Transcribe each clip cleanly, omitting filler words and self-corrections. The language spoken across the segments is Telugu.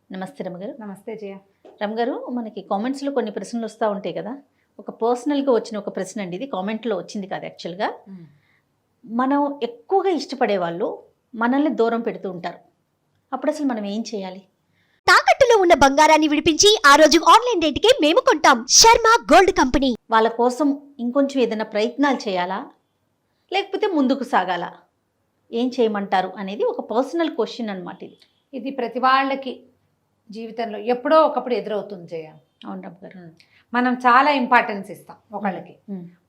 నమస్తే రమగారు. నమస్తే జయ. రమగారు, మనకి కామెంట్స్లో కొన్ని ప్రశ్నలు వస్తూ ఉంటాయి కదా. ఒక పర్సనల్గా వచ్చిన ఒక ప్రశ్న అండి, ఇది కామెంట్లో వచ్చింది కాదు. యాక్చువల్గా మనం ఎక్కువగా ఇష్టపడే వాళ్ళు మనల్ని దూరం పెడుతూ ఉంటారు. అప్పుడు అసలు మనం ఏం చేయాలి? తాకట్టులో ఉన్న బంగారాన్ని విడిపించి ఆ రోజు ఆన్లైన్ రేటుకే మేము కొంటాం. Sharma gold company. వాళ్ళ కోసం ఇంకొంచెం ఏదైనా ప్రయత్నాలు చేయాలా, లేకపోతే ముందుకు సాగాలా, ఏం చేయమంటారు అనేది ఒక పర్సనల్ క్వశ్చన్ అనమాట. ఇది ప్రతి వాళ్ళకి జీవితంలో ఎప్పుడో ఒకప్పుడు ఎదురవుతుంది జయ. అవును రమగారు. మనం చాలా ఇంపార్టెన్స్ ఇస్తాం ఒకళ్ళకి,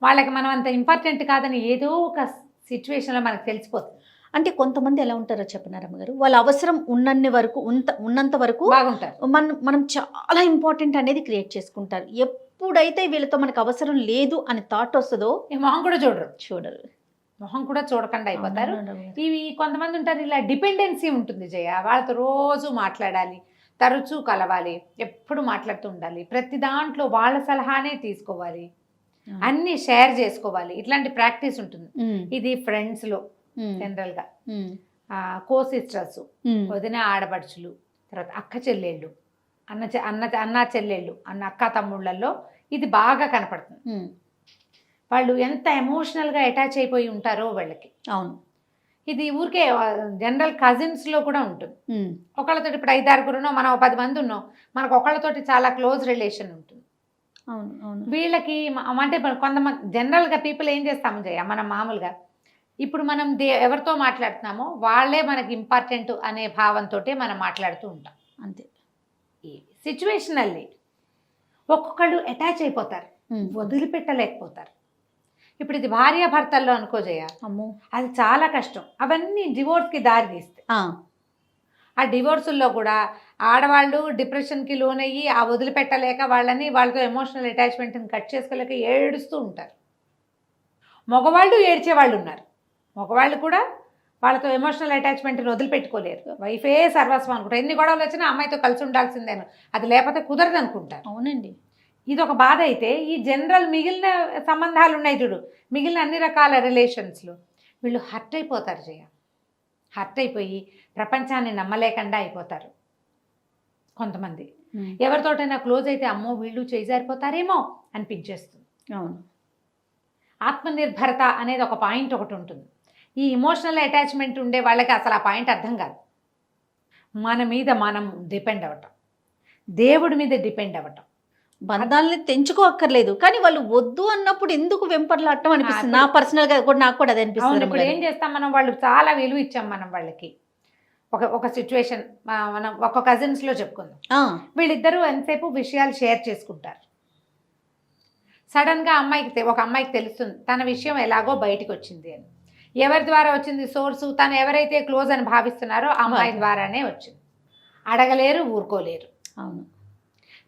వాళ్ళకి మనం అంత ఇంపార్టెంట్ కాదని ఏదో ఒక సిచ్యువేషన్లో మనకు తెలిసిపోతుంది. అంటే కొంతమంది ఎలా ఉంటారో చెప్పినారు రమగారు, వాళ్ళ అవసరం ఉన్నంత వరకు బాగుంటారు. మనం చాలా ఇంపార్టెంట్ అనేది క్రియేట్ చేసుకుంటారు. ఎప్పుడైతే వీళ్ళతో మనకు అవసరం లేదు అని థాట్ వస్తుందో మొహం కూడా చూడరు, మొహం కూడా చూడకుండా అయిపోతారు. ఇవి కొంతమంది ఉంటారు, ఇలా డిపెండెన్సీ ఉంటుంది జయ. వాళ్ళతో రోజు మాట్లాడాలి, తరచూ కలవాలి, ఎప్పుడు మాట్లాడుతూ ఉండాలి, ప్రతి దాంట్లో వాళ్ళ సలహానే తీసుకోవాలి, అన్ని షేర్ చేసుకోవాలి. ఇట్లాంటి ప్రాక్టీస్ ఉంటుంది. ఇది ఫ్రెండ్స్లో జనరల్గా, కో సిస్టర్స్, వదిన ఆడపడుచులు, తర్వాత అక్క చెల్లెళ్ళు, అన్న చెల్లెళ్ళు, అక్క తమ్ముళ్ళల్లో ఇది బాగా కనపడుతుంది. వాళ్ళు ఎంత ఎమోషనల్గా అటాచ్ అయిపోయి ఉంటారో వాళ్ళకి. అవును, ఇది ఊరికే జనరల్ కజిన్స్లో కూడా ఉంటుంది. ఒకళ్ళతోటి ఇప్పుడు 5-6 మనం 10 మంది ఉన్నాం, మనకు ఒకళ్ళతోటి చాలా క్లోజ్ రిలేషన్ ఉంటుంది. అవును అవును. వీళ్ళకి అంటే కొంతమంది జనరల్గా పీపుల్ ఏం చేస్తాము జయ, మనం మామూలుగా ఇప్పుడు మనం ఎవరితో మాట్లాడుతున్నామో వాళ్ళే మనకి ఇంపార్టెంట్ అనే భావంతో మనం మాట్లాడుతూ ఉంటాం. అంతే. ఈ సిచ్యువేషనల్లీ ఒక్కొక్కళ్ళు అటాచ్ అయిపోతారు, వదిలిపెట్టలేకపోతారు. ఇప్పుడు ఇది భార్యాభర్తల్లో అనుకో జయ, అమ్మో అది చాలా కష్టం. అవన్నీ డివోర్స్కి దారి తీస్తాయి. ఆ డివోర్సుల్లో కూడా ఆడవాళ్ళు డిప్రెషన్కి లోనయ్యి ఆ వదిలిపెట్టలేక వాళ్ళతో ఎమోషనల్ అటాచ్మెంట్ని కట్ చేసుకోలేక ఏడుస్తూ ఉంటారు. మగవాళ్ళు ఏడ్చేవాళ్ళు ఉన్నారు. మగవాళ్ళు కూడా వాళ్ళతో ఎమోషనల్ అటాచ్మెంట్ని వదిలిపెట్టుకోలేరు. వైఫే సర్వస్వం అనుకుంటారు. ఎన్ని గొడవలు వచ్చినా అమ్మాయితో కలిసి ఉండాల్సిందేను, అది లేకపోతే కుదరదు అనుకుంటారు. అవునండి. ఇది ఒక బాధ. అయితే ఈ జనరల్ మిగిలిన సంబంధాలు ఉన్నాయి చూడు, మిగిలిన అన్ని రకాల రిలేషన్స్లో వీళ్ళు హర్ట్ అయిపోతారు జయ. హర్ట్ అయిపోయి ప్రపంచాన్ని నమ్మలేకుండా అయిపోతారు. కొంతమంది ఎవరితోటైనా క్లోజ్ అయితే అమ్మో వీళ్ళు చేజారిపోతారేమో అనిపించేస్తుంది. అవును. ఆత్మనిర్భరత అనేది ఒక పాయింట్ ఒకటి ఉంటుంది. ఈ ఇమోషనల్ అటాచ్మెంట్ ఉండే వాళ్ళకి అసలు ఆ పాయింట్ అర్థం కాదు. మన మీద మనం డిపెండ్ అవ్వటం, దేవుడి మీద డిపెండ్ అవ్వటం. బంధాలని తెంచుకోక్కర్లేదు, కానీ వాళ్ళు వద్దు అన్నప్పుడు ఎందుకు వెంపర్లాడటం అనిపిస్తుంది. నా పర్సనల్గా కూడా నాకు కూడా అదే అనిపిస్తుంది. ఇప్పుడు ఏం చేస్తాం మనం, వాళ్ళు చాలా విలువ ఇచ్చాం మనం వాళ్ళకి. ఒక సిచ్యువేషన్ మనం ఒక కజిన్స్లో చెప్పుకుందాం. వీళ్ళిద్దరూ ఎంతసేపు విషయాలు షేర్ చేసుకుంటారు. సడన్గా ఒక అమ్మాయికి తెలుస్తుంది తన విషయం ఎలాగో బయటకు వచ్చింది అని. ఎవరి ద్వారా వచ్చింది సోర్సు? తను ఎవరైతే క్లోజ్ అని భావిస్తున్నారో ఆ అమ్మాయి ద్వారానే వచ్చింది. అడగలేరు, ఊరుకోలేరు. అవును.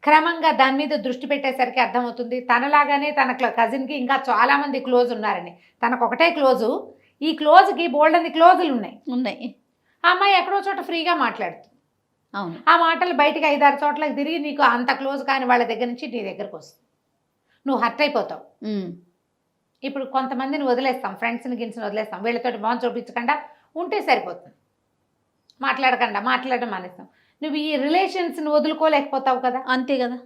క్రమంగా దాని మీద దృష్టి పెట్టేసరికి అర్థమవుతుంది తనలాగానే తన కజిన్కి ఇంకా చాలామంది క్లోజ్ ఉన్నారని. తనకు ఒకటే క్లోజు, ఈ క్లోజ్కి బోల్డన్ని క్లోజులు ఉన్నాయి. ఆ అమ్మాయి ఎక్కడో చోట ఫ్రీగా మాట్లాడుతుంది. అవును. ఆ మాటలు బయటికి 5-6 చోట్లకి తిరిగి నీకు అంత క్లోజ్ కాని వాళ్ళ దగ్గర నుంచి నీ దగ్గరకు వస్తుంది. నువ్వు హర్ట్ అయిపోతావు. ఇప్పుడు కొంతమందిని వదిలేస్తాం, ఫ్రెండ్స్ని గిన్స్ని వదిలేస్తాం. వీళ్ళతోటి మొహం చూపించకుండా ఉంటే సరిపోతుంది, మాట్లాడడం మానేస్తాం. నువ్వు ఈ రిలేషన్స్ని వదులుకోలేకపోతావు కదా. అంతే కదా,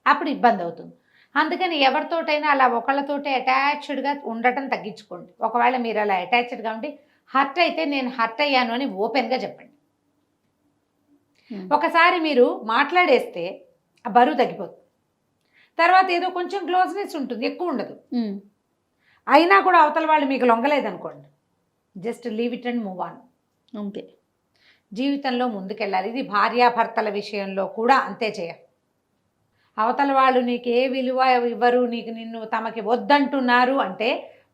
అప్పుడు ఇబ్బంది అవుతుంది. అందుకని ఎవరితోటైనా అలా ఒకళ్ళతోటే అటాచ్డ్గా ఉండటం తగ్గించుకోండి. ఒకవేళ మీరు అలా అటాచ్డ్గా ఉండి హర్ట్ అయితే నేను హర్ట్ అయ్యాను అని ఓపెన్గా చెప్పండి. ఒకసారి మీరు మాట్లాడేస్తే ఆ బరువు తగ్గిపోతుంది. తర్వాత ఏదో కొంచెం క్లోజ్నెస్ ఉంటుంది, ఎక్కువ ఉండదు. అయినా కూడా అవతల వాళ్ళు మీకు లొంగలేదనుకోండి, just leave it and move on. అంతే. జీవితంలో ముందుకెళ్ళాలి. ఇది భార్యాభర్తల విషయంలో కూడా అంతే చేయ. అవతల వాళ్ళు నీకు ఏ విలువ ఇవ్వరు, నిన్ను తమకి వద్దంటున్నారు అంటే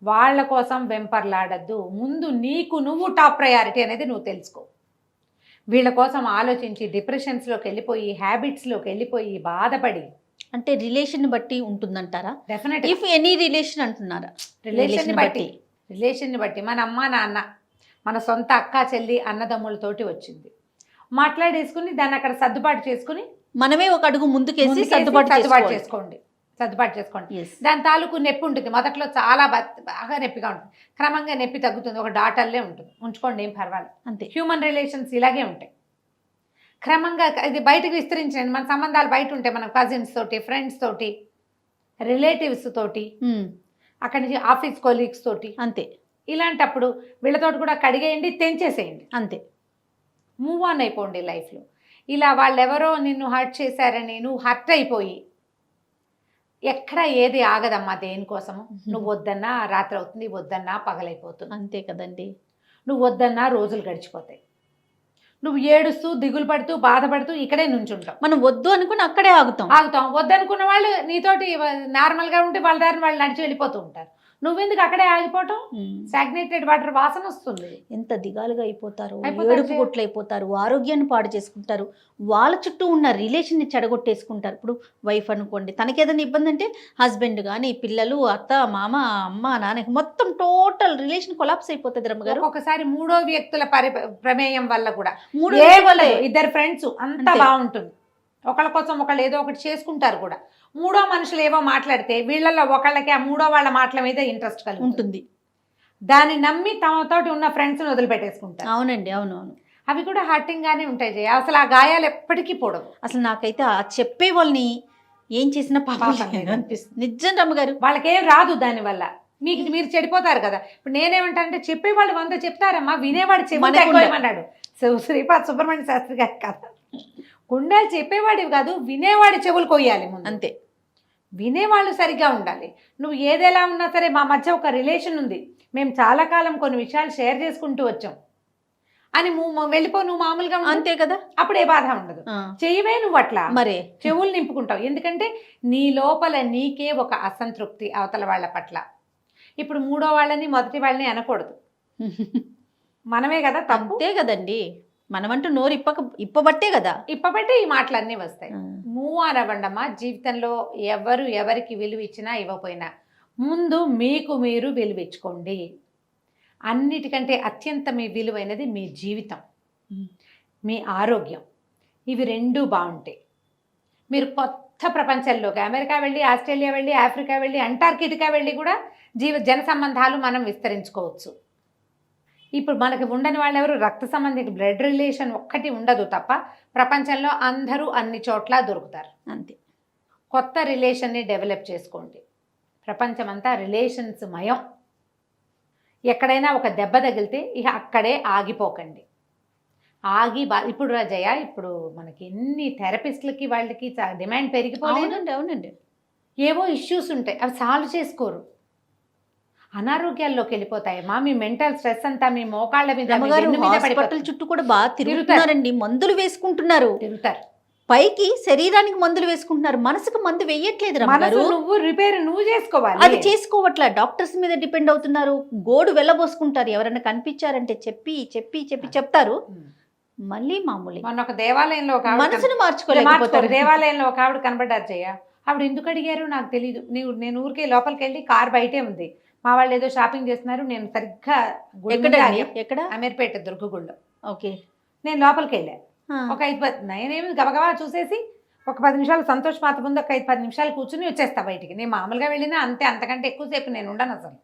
వాళ్ళ కోసం వెంపర్లాడద్దు. ముందు నీకు నువ్వు టాప్ ప్రయారిటీ అనేది నువ్వు తెలుసుకో. వీళ్ళ కోసం ఆలోచించి డిప్రెషన్స్లోకి వెళ్ళిపోయి, హ్యాబిట్స్లోకి వెళ్ళిపోయి బాధపడి, అంటే రిలేషన్ బట్టి ఉంటుందంటారా? డెఫినెట్. ఇఫ్ ఎనీ రిలేషన్ అంటున్నారా? రిలేషన్ని బట్టి మన అమ్మ నాన్న, మన సొంత అక్క చెల్లి అన్నదమ్ములతోటి వచ్చింది, మాట్లాడేసుకుని దాన్ని అక్కడ సర్దుబాటు చేసుకుని మనమే ఒక అడుగు ముందుకేసి సర్దుబాటు చేసుకోండి. దాని తాలూకు నొప్పి ఉంటుంది. మొదట్లో చాలా బాగా నొప్పిగా ఉంటుంది, క్రమంగా నొప్పి తగ్గుతుంది. ఒక డాటర్లే ఉంటుంది, ఉంచుకోండి, ఏం పర్వాలేదు. అంతే. హ్యూమన్ రిలేషన్స్ ఇలాగే ఉంటాయి. క్రమంగా ఇది బయటకు విస్తరించండి. మన సంబంధాలు బయట ఉంటాయి, మన కజిన్స్ తోటి, ఫ్రెండ్స్ తోటి, రిలేటివ్స్ తోటి, అక్కడి నుంచి ఆఫీస్ కొలీగ్స్ తోటి. అంతే. ఇలాంటప్పుడు వీళ్ళతోటి కూడా కడిగేయండి, తెంచేసేయండి, అంతే. మూవ్ ఆన్ అయిపోండి లైఫ్లో. ఇలా వాళ్ళెవరో నిన్ను హర్ట్ చేశారని నువ్వు హర్ట్ అయిపోయి ఎక్కడ ఏది ఆగదమ్మా దేనికోసము. నువ్వు వద్దన్నా రాత్రి అవుతుంది, వద్దన్నా పగలైపోతుంది. అంతే కదండి. నువ్వు వద్దన్నా రోజులు గడిచిపోతాయి. నువ్వు ఏడుస్తూ దిగులు పడుతూ బాధపడుతూ ఇక్కడే నుంచుంటావు. మనం వద్దు అనుకుని అక్కడే ఆగుతాం. వద్దనుకున్న వాళ్ళు నీతోటి నార్మల్గా ఉంటే వాళ్ళ దారిని వాళ్ళు నడిచి వెళ్ళిపోతూ ఉంటారు. నువ్వెందుకు అక్కడే ఆగిపోవటం? స్టాగ్నేటెడ్ వాటర్ వాసన వస్తుంది. ఎంత దిగాలుగా అయిపోతారు, ఏడుపు గుట్లు అయిపోతారు, ఆరోగ్యాన్ని పాడు చేసుకుంటారు, వాళ్ళ చుట్టూ ఉన్న రిలేషన్ని చెడగొట్టేసుకుంటారు. ఇప్పుడు వైఫ్ అనుకోండి, తనకి ఏదైనా ఇబ్బంది అంటే హస్బెండ్ కానీ, పిల్లలు, అత్త, మామ, అమ్మ, నాన్న, మొత్తం టోటల్ రిలేషన్ కొలాప్స్ అయిపోతుంది రమ్మగారు. ఒకసారి మూడో వ్యక్తుల ప్రమేయం వల్ల కూడా, ఇద్దరు ఫ్రెండ్స్ అంతా బాగుంటుంది, ఒకళ్ళ కోసం ఒకళ్ళు ఏదో ఒకటి చేసుకుంటారు కూడా. మూడో మనుషులు ఏవో మాట్లాడితే వీళ్ళల్లో ఒకళ్ళకి ఆ మూడో వాళ్ళ మాటల మీద ఇంట్రెస్ట్ కలిగి ఉంటుంది. దాన్ని నమ్మి తమతోటి ఉన్న ఫ్రెండ్స్ని వదిలిపెట్టేసుకుంటారు. అవునండి, అవునవును. అవి కూడా హర్టింగ్ గానే ఉంటాయి జయ. అసలు ఆ గాయాలు ఎప్పటికీ పోవడం. అసలు నాకైతే ఆ చెప్పే వాళ్ళని ఏం చేసినా పాపం అనిపిస్తుంది. నిజం రమ్మగారు, వాళ్ళకేం రాదు దానివల్ల. మీరు చెడిపోతారు కదా. ఇప్పుడు నేనేమంటానంటే చెప్పేవాళ్ళు 100 చెప్తారమ్మా, వినేవాడు చెప్పమన్నాడు శ్రీపాద సుబ్రహ్మణ్య శాస్త్రి గారి కదా. కుండాలు చెప్పేవాడివి కాదు, వినేవాడి చెవులు కొయ్యాలి ముందు. అంతే. వినేవాళ్ళు సరిగ్గా ఉండాలి. నువ్వు ఏదైనా ఉన్నా సరే, మా మధ్య ఒక రిలేషన్ ఉంది, మేము చాలా కాలం కొన్ని విషయాలు షేర్ చేసుకుంటూ వచ్చాం అని వెళ్ళిపో, నువ్వు మామూలుగా అంతే కదా, అప్పుడు ఏ బాధ ఉండదు. చెయ్యవే నువ్వు అట్లా మరే చెవులు నింపుకుంటావు. ఎందుకంటే నీ లోపల నీకే ఒక అసంతృప్తి అవతల వాళ్ళ పట్ల. ఇప్పుడు మూడో వాళ్ళని మొదటి వాళ్ళని అనకూడదు, మనమే కదా తప్పు. అంతే కదండి, మనమంటూ నోరు ఇప్పబట్టే కదా, ఇప్పబట్టే ఈ మాటలన్నీ వస్తాయి. మూవ్ ఆన్ అవ్వండమ్మా. జీవితంలో ఎవరికి విలువ ఇచ్చినా ఇవ్వకపోయినా ముందు మీకు మీరు విలువించుకోండి. అన్నిటికంటే అత్యంత మీ విలువైనది మీ జీవితం, మీ ఆరోగ్యం. ఇవి రెండూ బాగుంటాయి. మీరు కొత్త ప్రపంచంలోకి అమెరికా వెళ్ళి, ఆస్ట్రేలియా వెళ్ళి, ఆఫ్రికా వెళ్ళి, అంటార్కిటికా వెళ్ళి కూడా జన సంబంధాలు మనం విస్తరించుకోవచ్చు. ఇప్పుడు మనకి ఉండని వాళ్ళు ఎవరు? రక్త సంబంధిక బ్లడ్ రిలేషన్ ఒక్కటి ఉండదు తప్ప ప్రపంచంలో అందరూ అన్ని చోట్ల దొరుకుతారు. అంతే. కొత్త రిలేషన్ని డెవలప్ చేసుకోండి. ప్రపంచం అంతా రిలేషన్స్ మయం. ఎక్కడైనా ఒక దెబ్బ తగిలితే ఇక అక్కడే ఆగిపోకండి. ఇప్పుడు రాజయ్య, ఇప్పుడు మనకి ఎన్ని థెరపిస్టులకి వాళ్ళకి డిమాండ్ పెరిగిపోయిందండి. అవునండి. ఏవో ఇష్యూస్ ఉంటాయి, అవి సాల్వ్ చేసుకోరు, అనారోగ్యాల్లోకి వెళ్ళిపోతాయమ్మా. మీ మెంటల్ స్ట్రెస్ అంతా మీ మోకాళ్ళ మీద హాస్పిటల్ చుట్టూ కూడా బాగా తిరుగుతారండి, మందులు వేసుకుంటున్నారు, తిరుగుతారు. పైకి శరీరానికి మందులు వేసుకుంటున్నారు, మనసుకు మందు వేయట్లేదు. నువ్వు రిపేర్ నువ్వు చేసుకోవాలి, అది చేసుకోవట్లా. డాక్టర్స్ మీద డిపెండ్ అవుతున్నారు, గోడు వెళ్ళబోసుకుంటారు. ఎవరైనా కనిపించారంటే చెప్పి చెప్పి చెప్పి చెప్తారు, మళ్ళీ మామూలు. మొన్న ఒక దేవాలయంలో ఒక మనసును మార్చుకోలేకపోతారు. దేవాలయంలో ఒక ఆవిడ కనబడ్డారు జయ. ఆవిడ ఎందుకు అడిగారు నాకు తెలియదు. నేను ఊరికే లోపలికి వెళ్ళి కార్ బయటే ఉంది, మా వాళ్ళు ఏదో షాపింగ్ చేస్తున్నారు, నేను సరిగ్గా ఎక్కడ అమీర్పేట దుర్గగుళ్ళో. ఓకే. నేను లోపలికి వెళ్ళాను. ఒక 5-10 నేనేమి గబగబా చూసేసి ఒక 10 నిమిషాలు సంతోష్ మాత ముందు ఒక 5-10 నిమిషాలు కూర్చుని వచ్చేస్తా బయటికి. నేను మామూలుగా వెళ్ళినా అంతే, అంతకంటే ఎక్కువసేపు నేను ఉండను అసలు.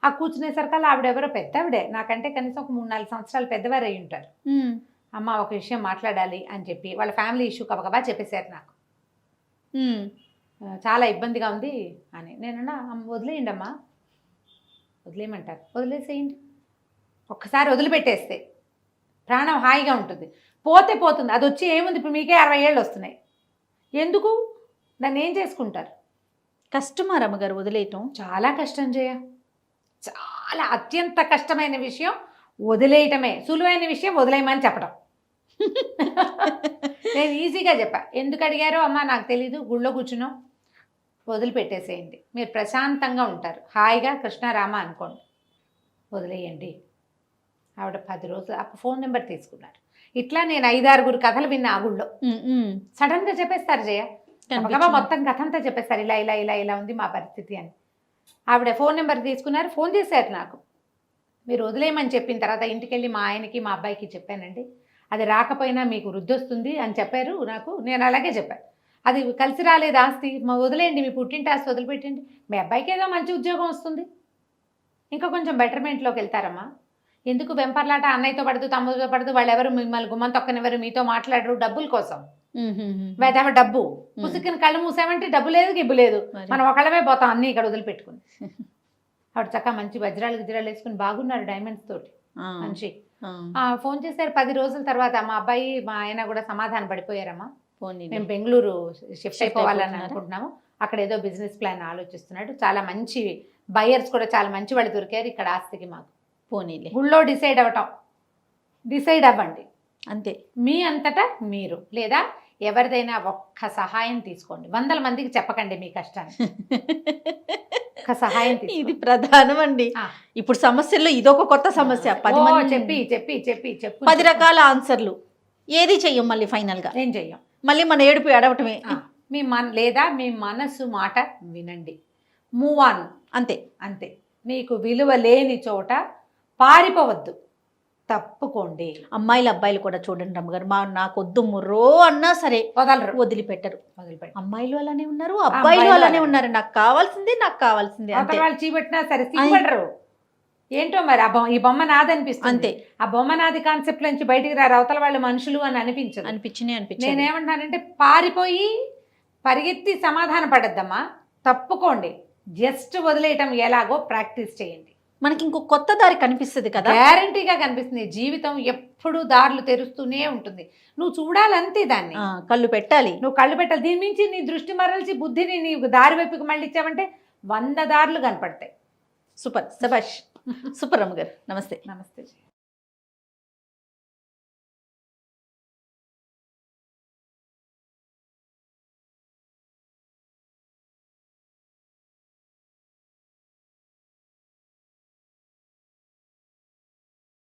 ఆ కూర్చునేసరికల్లా ఆవిడెవరో పెద్దవిడే, నాకంటే కనీసం ఒక 3-4 సంవత్సరాలు పెద్దవారు అయి ఉంటారు. అమ్మ ఒక విషయం మాట్లాడాలి అని చెప్పి వాళ్ళ ఫ్యామిలీ ఇష్యూ గబగబా చెప్పేశారు నాకు. చాలా ఇబ్బందిగా ఉంది అని. నేనన్నా వదిలేయండి అమ్మా, వదిలేయమంటారు, వదిలేసేయండి. ఒక్కసారి వదిలిపెట్టేస్తే ప్రాణం హాయిగా ఉంటుంది. పోతే పోతుంది, అది వచ్చి ఏముంది. ఇప్పుడు మీకే 60 ఏళ్ళు వస్తున్నాయి, ఎందుకు దాన్ని ఏం చేసుకుంటారు? కష్టమా రమ్మగారు వదిలేయటం? చాలా కష్టం జయ, చాలా అత్యంత కష్టమైన విషయం వదిలేయటమే. సులువైన విషయం వదిలేయమని చెప్పడం. నేను ఈజీగా చెప్పా. ఎందుకు అడిగారో అమ్మ నాకు తెలీదు, గుళ్ళో కూర్చున్నాం, వదిలిపెట్టేసేయండి, మీరు ప్రశాంతంగా ఉంటారు, హాయిగా కృష్ణారామ అనుకోండి, వదిలేయండి. ఆవిడ 10 రోజులు ఆ ఫోన్ నెంబర్ తీసుకున్నారు. ఇట్లా నేను 5-6 కథలు విన్నా ఆ గుళ్ళో. సడన్గా చెప్పేస్తారు జయ, మొత్తం కథ అంతా చెప్పేస్తారు, ఇలా ఇలా ఇలా ఇలా ఉంది మా పరిస్థితి అని. ఆవిడ ఫోన్ నెంబర్ తీసుకున్నారు, ఫోన్ చేశారు నాకు. మీరు వదిలేయమని చెప్పిన తర్వాత ఇంటికి వెళ్ళి మా ఆయనకి మా అబ్బాయికి చెప్పానండి, అది రాకపోయినా మీకు వృద్ధి వస్తుంది అని చెప్పారు నాకు. నేను అలాగే చెప్పాను, అది కలిసి రాలేదు ఆస్తి, వదిలేయండి, మీ పుట్టింటి ఆస్తి వదిలిపెట్టండి, మీ అబ్బాయికి ఏదో మంచి ఉద్యోగం వస్తుంది, ఇంకా కొంచెం బెటర్మెంట్లోకి వెళ్తారమ్మా. ఎందుకు వెంపర్లాట? అన్నయ్యతో పడుతూ తమ్ముడితో పడుతూ వాళ్ళు ఎవరు మిమ్మల్ని గుమ్మం తొక్కనివ్వరు, మీతో మాట్లాడరు డబ్బుల కోసం. వేదవ డబ్బు పుసుకుని కళ్ళు మూసామంటే డబ్బు లేదు గిబ్బు లేదు, మనం ఒకళ్ళమే పోతాం అన్ని ఇక్కడ వదిలిపెట్టుకుని. ఆవిడ చక్కగా మంచి వజ్రాలు గిజ్రాలు వేసుకుని బాగున్నారు డైమండ్స్ తోటి మంచి. ఫోన్ చేశారు 10 రోజుల తర్వాత, మా అబ్బాయి మా ఆయన కూడా సమాధాన పడిపోయారమ్మా, మేము బెంగళూరు షిఫ్ట్ అయిపోవాలని అనుకుంటున్నాము, అక్కడ ఏదో బిజినెస్ ప్లాన్ ఆలోచిస్తున్నాడు, చాలా మంచి బయర్స్ కూడా చాలా మంచి వాళ్ళు దొరికారు ఇక్కడ ఆస్తికి మాకు. పోనీలే, గుళ్ళో డిసైడ్ అవ్వండి అంతే. మీ అంతటా మీరు, లేదా ఎవరిదైనా ఒక్క సహాయం తీసుకోండి. 100 మందికి చెప్పకండి మీ కష్టాన్ని, ఒక్క సహాయం ఇది ప్రధానం అండి. ఇప్పుడు సమస్యల్లో ఇదొక కొత్త సమస్య. 10 మంది చెప్పి 10 రకాల ఆన్సర్లు, ఏది చెయ్యం మళ్ళీ ఫైనల్ గా ఏం చెయ్యం, మళ్ళీ మన ఏడుపు అడవటమే. లేదా మీ మనసు మాట వినండి, మూవ్ ఆన్, అంతే. మీకు విలువ లేని చోట పారిపోవద్దు, తప్పుకోండి. అమ్మాయిలు అబ్బాయిలు కూడా చూడండి రమ్మగారు, నాకు వద్దు ముర్రో అన్నా సరే వదలరు, వదిలిపెట్టరు. అమ్మాయిలు అలానే ఉన్నారు, అబ్బాయిలు అలానే ఉన్నారు, నాకు కావాల్సిందే వాళ్ళు చీపెట్టినా సరే సిగ్గుపడరు. ఏంటో మరి ఈ బొమ్మ నాదనిపిస్తుంది, అంతే. ఆ బొమ్మ నాది కాన్సెప్ట్ నుంచి బయటికి రారు, అవతల వాళ్ళు మనుషులు అని అనిపించింది. నేనేమంటానంటే పారిపోయి పరిగెత్తి సమాధాన పడద్దమ్మా, తప్పుకోండి. జస్ట్ వదిలేయటం ఎలాగో ప్రాక్టీస్ చేయండి. మనకి ఇంకో కొత్త దారి కనిపిస్తుంది కదా, గ్యారంటీగా కనిపిస్తుంది. జీవితం ఎప్పుడు దారులు తెరుస్తూనే ఉంటుంది, నువ్వు చూడాలంతే దాన్ని, కళ్ళు పెట్టాలి, నువ్వు కళ్ళు పెట్టాలి. దీని నుంచి నీ దృష్టి మరల్చి బుద్ధిని నీ దారి వైపుకి మళ్ళీ ఇచ్చావంటే 100 దారులు కనపడతాయి. సూపర్, శభాష్, సూపర్ రమ్మగారు. నమస్తే.